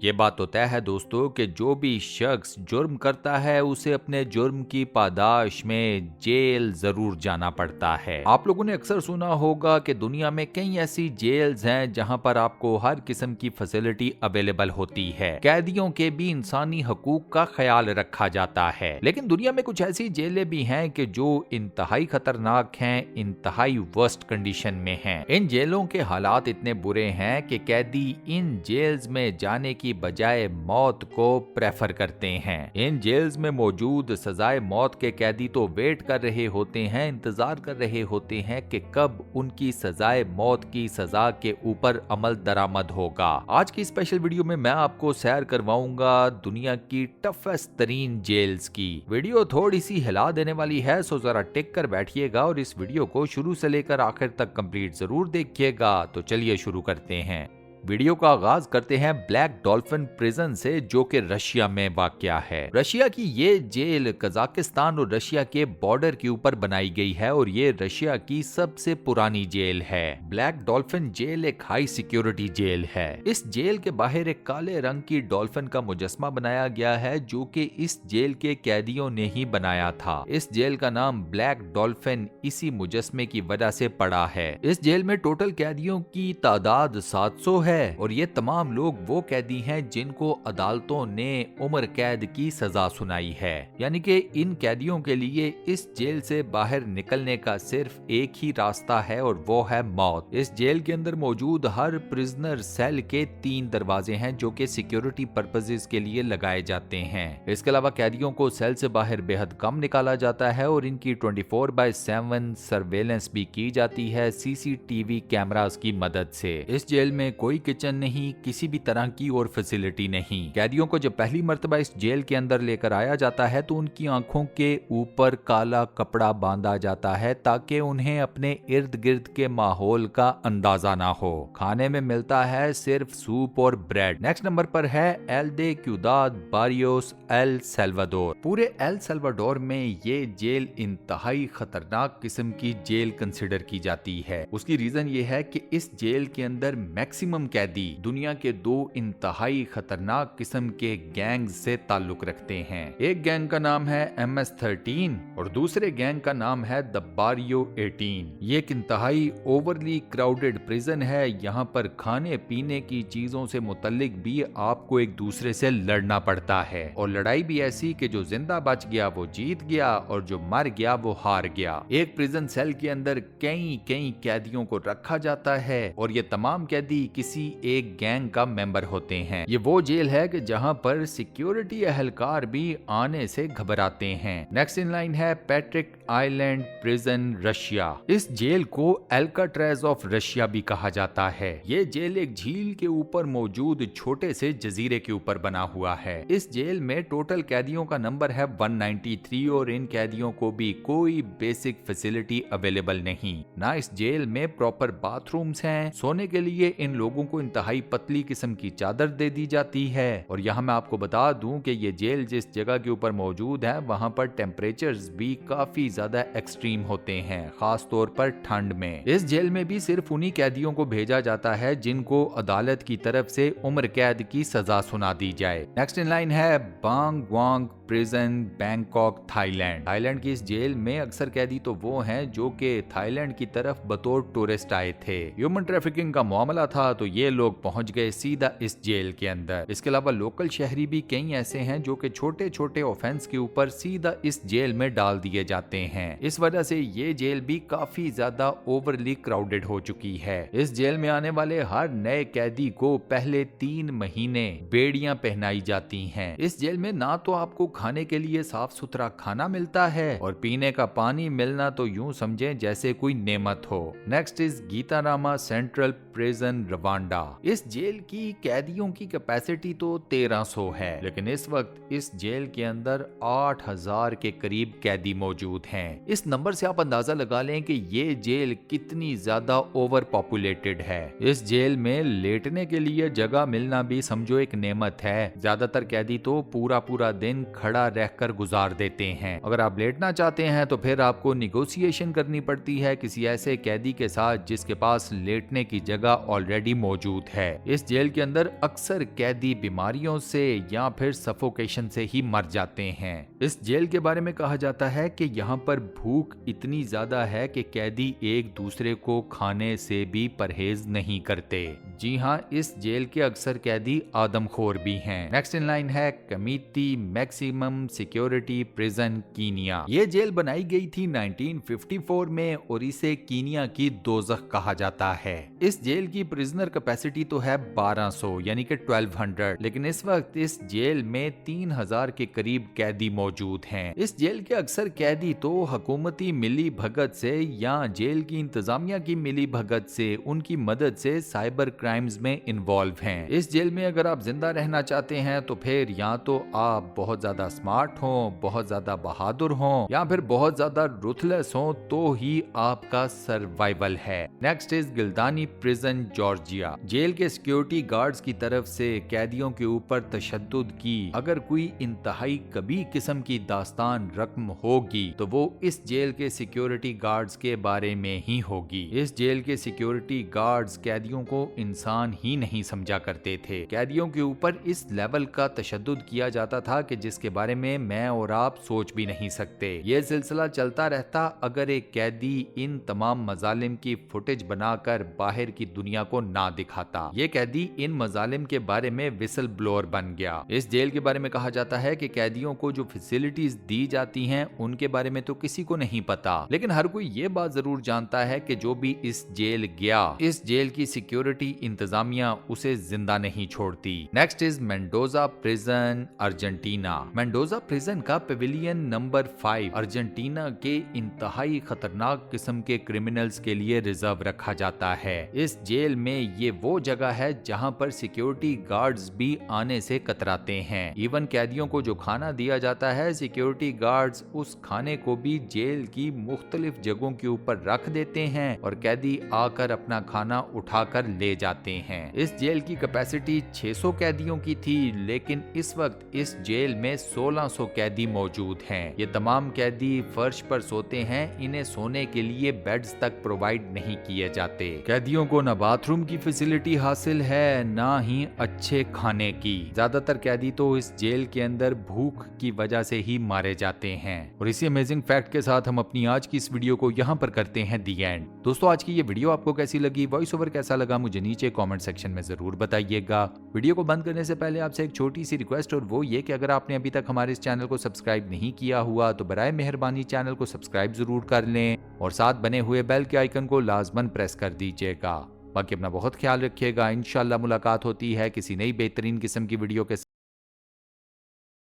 ये बात तो तय है दोस्तों कि जो भी शख्स जुर्म करता है उसे अपने जुर्म की पादाश में जेल जरूर जाना पड़ता है। आप लोगों ने अक्सर सुना होगा कि दुनिया में कई ऐसी जेल्स हैं जहां पर आपको हर किस्म की फैसिलिटी अवेलेबल होती है। कैदियों के भी इंसानी हकूक का ख्याल रखा जाता है, लेकिन दुनिया में कुछ ऐसी जेलें भी हैं कि जो इंतहाई खतरनाक हैं, इंतहाई वर्स्ट कंडीशन में हैं। इन जेलों के हालात इतने बुरे हैं कि कैदी इन जेल्स में जाने की बजाय मौत को प्रेफर करते हैं। इन जेल्स में मौजूद सजाए मौत के कैदी तो वेट कर रहे होते हैं, इंतजार कर रहे होते हैं कि कब उनकी सजाए मौत की सजा के ऊपर अमल दरामद होगा। आज की स्पेशल वीडियो में मैं आपको सैर करवाऊंगा दुनिया की टफेस्ट तरीन जेल्स की। वीडियो थोड़ी सी हिला देने वाली है, सो जरा टिक कर बैठिएगा और इस वीडियो को शुरू से लेकर आखिर तक कंप्लीट जरूर देखिएगा। तो चलिए शुरू करते हैं। वीडियो का आगाज करते हैं ब्लैक डॉल्फिन प्रिजन से, जो कि रशिया में वाक़या है। रशिया की ये जेल कजाकिस्तान और रशिया के बॉर्डर के ऊपर बनाई गई है और ये रशिया की सबसे पुरानी जेल है। ब्लैक डॉल्फिन जेल एक हाई सिक्योरिटी जेल है। इस जेल के बाहर एक काले रंग की डॉल्फिन का मुजस्मा बनाया गया है, जो कि इस जेल के कैदियों ने ही बनाया था। इस जेल का नाम ब्लैक डॉल्फिन इसी मुजस्मे की वजह से पड़ा है। इस जेल में टोटल कैदियों की तादाद 700 है और ये तमाम लोग वो कैदी हैं जिनको अदालतों ने उम्र कैद की सजा सुनाई है। यानी कि इन कैदियों के लिए इस जेल से बाहर निकलने का सिर्फ एक ही रास्ता है और वो है मौत। इस जेल के अंदर मौजूद हर प्रिजनर सेल के 3 दरवाजे हैं जो कि सिक्योरिटी पर्पसेस के लिए लगाए जाते हैं। इसके अलावा कैदियों को सेल से बाहर बेहद कम निकाला जाता है और इनकी 24/7 सर्वेलेंस भी की जाती है सीसीटीवी कैमरास की मदद से। इस जेल में कोई किचन नहीं, किसी भी तरह की और फैसिलिटी नहीं। कैदियों को जब पहली मर्तबा इस जेल के अंदर लेकर आया जाता है तो उनकी आंखों के ऊपर काला कपड़ा बांधा जाता है ताकि उन्हें अपने इर्द गिर्द के माहौल का अंदाजा ना हो। खाने में मिलता है सिर्फ सूप और ब्रेड। नेक्स्ट नंबर पर है एल दे क्यूदाद बारियोस एल सल्वाडोर। पूरे एल सल्वाडोर में ये जेल इंतहाई खतरनाक किस्म की जेल कंसिडर की जाती है। उसकी रीजन ये है कि इस जेल के अंदर मैक्सिमम कैदी दुनिया के 2 इंतहाई खतरनाक किस्म के गैंग्स से ताल्लुक रखते हैं। एक गैंग का नाम है MS-13 और दूसरे गैंग का नाम है द बारियो 18। ये एक इंतहाई ओवरली क्राउडेड प्रिजन है। यहाँ पर खाने पीने की चीजों से मुतल्लिक भी आपको एक दूसरे से लड़ना पड़ता है और लड़ाई भी ऐसी कि जो जिंदा बच गया वो जीत गया और जो मर गया वो हार गया। एक प्रिजन सेल के अंदर कई कैदियों को रखा जाता है और ये तमाम कैदी किसी एक गैंग का मेंबर होते हैं। ये वो जेल है कि जहां पर सिक्योरिटी एहलकार भी आने से घबराते हैं। नेक्स्ट इन लाइन है पैट्रिक आइलैंड प्रिजन रशिया। इस जेल को एल्काट्रेज ऑफ रशिया भी कहा जाता है। ये जेल एक झील के ऊपर मौजूद छोटे से जजीरे के ऊपर बना हुआ है। इस जेल में टोटल कैदियों का नंबर है 193 और इन कैदियों को भी कोई बेसिक फैसिलिटी अवेलेबल नहीं। ना इस जेल में प्रॉपर बाथरूम्स हैं। सोने के लिए इन लोगों को इंतहाई पतली किस्म की चादर दे दी जाती है और यहाँ मैं आपको बता दूं कि ये जेल जिस जगह के ऊपर मौजूद है वहाँ पर टेम्परेचर्स भी काफी ज्यादा एक्सट्रीम होते हैं, खास तौर पर ठंड में। इस जेल में भी सिर्फ उन्हीं कैदियों को भेजा जाता है जिनको अदालत की तरफ से उम्र कैद की सजा सुना दी जाए। नेक्स्ट इन लाइन है बांग वांग प्रिजन बैंकॉक थाईलैंड। थाईलैंड की इस जेल में अक्सर कैदी तो वो हैं जो कि थाईलैंड की तरफ बतौर टूरिस्ट आए थे। ह्यूमन ट्रैफिकिंग का मामला था तो ये लोग पहुंच गए सीधा इस जेल के अंदर। इसके अलावा लोकल शहरी भी कई ऐसे हैं जो कि छोटे छोटे ऑफेंस के ऊपर सीधा इस जेल में डाल दिए जाते हैं। इस वजह से ये जेल भी काफी ज्यादा ओवरली क्राउडेड हो चुकी है। इस जेल में आने वाले हर नए कैदी को पहले 3 महीने बेड़ियां पहनाई जाती हैं। इस जेल में ना तो आपको खाने के लिए साफ सुथरा खाना मिलता है और पीने का पानी मिलना तो यूं समझें जैसे कोई नेमत हो। Next is Gitarama central prison Rwanda. इस जेल की कैदियों की कैपेसिटी तो 1300 है, लेकिन इस वक्त इस जेल के अंदर 8000 के करीब कैदी मौजूद हैं। इस नंबर से आप अंदाजा लगा लें कि ये जेल कितनी ज्यादा ओवर पॉपुलेटेड है। इस जेल में लेटने के लिए जगह मिलना भी समझो एक नेमत है। ज्यादातर कैदी तो पूरा दिन खड़े खड़ा रहकर गुजार देते हैं। अगर आप लेटना चाहते हैं तो फिर आपको निगोशिएशन करनी पड़ती है किसी ऐसे कैदी के साथ जिसके पास लेटने की जगह ऑलरेडी मौजूद है। इस जेल के अंदर अक्सर कैदी बीमारियों से या फिर सफोकेशन से ही मर जाते हैं। इस जेल के बारे में कहा जाता है कि यहाँ पर भूख इतनी ज्यादा है कि कैदी एक दूसरे को खाने से भी परहेज नहीं करते। जी हाँ, इस जेल के अक्सर कैदी आदमखोर भी हैं। नेक्स्ट इन लाइन है कमीती मैक्सिमम सिक्योरिटी प्रिजन कीनिया। ये जेल बनाई गई थी 1954 में और इसे कीनिया की दोज़ख कहा जाता है। इस जेल की प्रिजनर कैपेसिटी तो है 1200 यानी कि 1200, लेकिन इस वक्त इस जेल में 3000 के करीब कैदी मौजूद हैं। इस जेल के अक्सर कैदी तो हुकूमती मिली भगत से या जेल की इंतजामिया की मिली भगत से उनकी मदद से साइबर क्राइम्स में इन्वॉल्व हैं। इस जेल में अगर आप जिंदा रहना चाहते हैं तो फिर या तो आप बहुत ज्यादा स्मार्ट हों, बहुत ज्यादा बहादुर हों या फिर बहुत ज्यादा रुथलेस हों तो ही आपका सर्वाइवल है। Next is Gldani prison Georgia. Jail के सिक्योरिटी गार्ड्स की तरफ से कैदियों के ऊपर तशद्दुद की अगर कोई इंतहाई कभी किस्म की दास्तान रकम होगी तो वो इस जेल के सिक्योरिटी गार्ड्स के बारे में ही होगी। इस जेल के सिक्योरिटी गार्ड्स कैदियों को इंसान ही नहीं समझा करते थे। कैदियों के ऊपर इस लेवल का तशद्दुद किया जाता था कि जिसके बारे में मैं और आप सोच भी नहीं सकते। ये सिलसिला चलता रहता अगर एक कैदी इन तमाम मजालिम की फुटेज बनाकर बाहर की दुनिया को ना दिखाता। ये कैदी इन मजालिम के बारे में विसल ब्लोअर बन गया। इस जेल के बारे में कहा जाता है कि कैदियों को जो फैसिलिटीज दी जाती हैं उनके बारे में तो किसी को नहीं पता, लेकिन हर कोई ये बात जरूर जानता है कि जो भी इस जेल गया, इस जेल की सिक्योरिटी इंतजामिया उसे जिंदा नहीं छोड़ती। Next is Mendoza prison Argentina. Mendoza prison का पेविलियन नंबर 5 अर्जेंटीना के इंतहाई खतरनाक किस्म के क्रिमिनल्स के लिए रिजर्व रखा जाता है। इस जेल में ये वो जगह है जहां पर सिक्योरिटी गार्ड्स भी आने से कतराते हैं। इवन कैदियों को जो खाना दिया जाता है, सिक्योरिटी गार्ड्स उस खाने को भी जेल की मुख्तलिफ जगहों के ऊपर रख देते हैं और कैदी आकर अपना खाना उठाकर ले जाते हैं। इस जेल की कैपेसिटी 600 कैदियों की थी, लेकिन इस वक्त इस जेल में 1600 कैदी मौजूद हैं। ये तमाम कैदी फर्श पर सोते हैं, इन्हें सोने के लिए बेड्स तक प्रोवाइड नहीं किए जाते। कैदियों को न बाथरूम की फैसिलिटी हासिल है न ही अच्छे खाने की। ज्यादातर कैदी तो इस जेल के अंदर भूख की वजह से ही मारे जाते हैं। और इसी अमेजिंग फैक्ट के साथ हम अपनी आज की इस वीडियो को यहाँ पर करते हैं दी एंड। दोस्तों, आज की ये वीडियो आपको कैसी लगी, वॉइस ओवर कैसा लगा, मुझे नीचे कमेंट सेक्शन में जरूर बताइएगा। वीडियो को बंद करने से पहले आपसे एक छोटी सी रिक्वेस्ट, और वो ये कि अगर आपने अभी तक हमारे इस चैनल को सब्सक्राइब नहीं किया हुआ तो बराए मेहरबानी चैनल को सब्सक्राइब जरूर कर लें और साथ बने हुए बेल के आइकन को लाजमन प्रेस कर दीजिएगा। बाकी अपना बहुत ख्याल रखिएगा। इंशाल्लाह मुलाकात होती है किसी नई बेहतरीन किस्म की वीडियो के